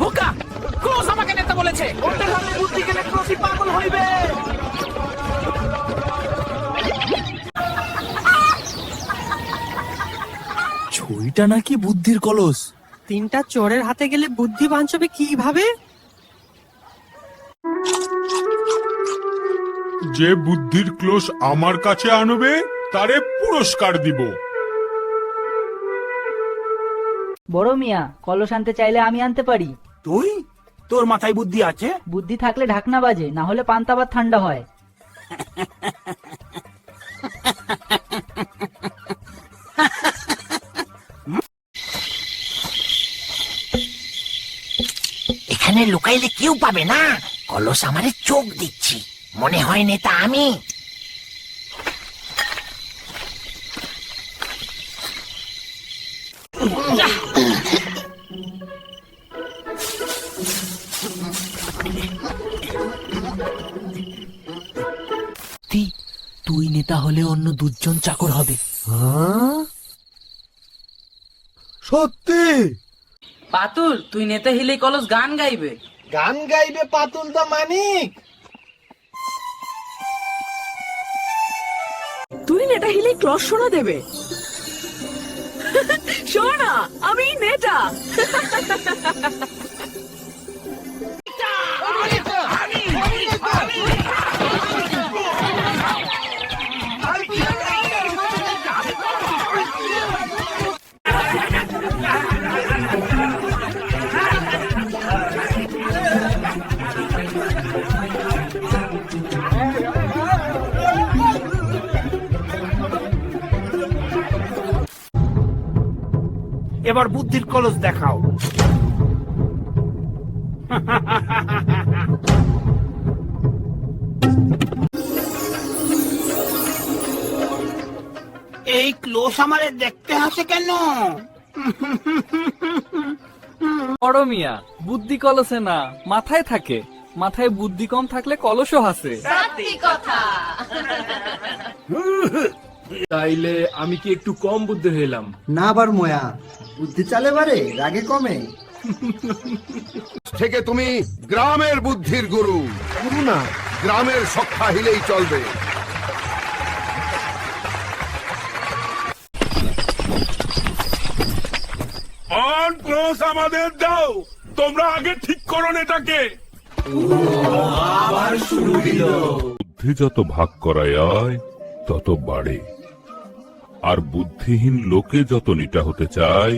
বোকা, ক্রোশ আমাকে নেতা বলেছে। ওদের হাতে বুদ্ধি গেলে ক্রোশই পাগল হইবে। ছুরিটা নাকি বুদ্ধির কলস। তিনটা চোরের হাতে গেলে বুদ্ধি বাঞ্চবে কিভাবে? যে বুদ্ধির ক্লোশ আমার কাছে আনবে তারে পুরস্কার দিব। বড় মিয়া, কলস আনতে চাইলে আমি আনতে পারি। তুই? তোর মাথায় বুদ্ধি আছে? বুদ্ধি থাকলে ঢাকনা বাজে, না হলে পান্তা ভাত ঠান্ডা হয়। এখানে লুকাইলে কেউ পাবে না। কলস আমারে চোখ দিচ্ছি, মনে হয় নেতা আমি। তুই নেতা হলে অন্য দুজন চাকর হবে। সত্যি? পাতুল, তুই নেতা হিলে কলস গান গাইবে। গান গাইবে পাতুল দা মানিক? তুই নেটা হিলে ক্লস শোনা দেবে। শোনা, আমি নেটা। এবার বুদ্ধির কলস দেখাও। এই ক্লোশ আমারে দেখতে হাসে কেন? বড় মিয়া, বুদ্ধি কলসে না মাথায় থাকে। মাথায় বুদ্ধি কম থাকলে কলসও হাসে। তাইলে আমি কি একটু কম বুদ্ধি হইলাম? না বার ময়া, বুদ্ধি চালে বারে রাগে কমে। থেকে তুমি গ্রামের বুদ্ধির গুরু। গুরু না, গ্রামের সখ্যা হিলেই চলবে। অন ক্লোজ আমাদের দাও। তোমরা আগে ঠিক করো এটাকে। বুদ্ধি যত ভাগ করা যায় তত বাড়ে, আর বুদ্ধিহীন লোকে যত নিটা হতে চায়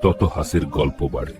তত হাসির গল্প বাড়ে।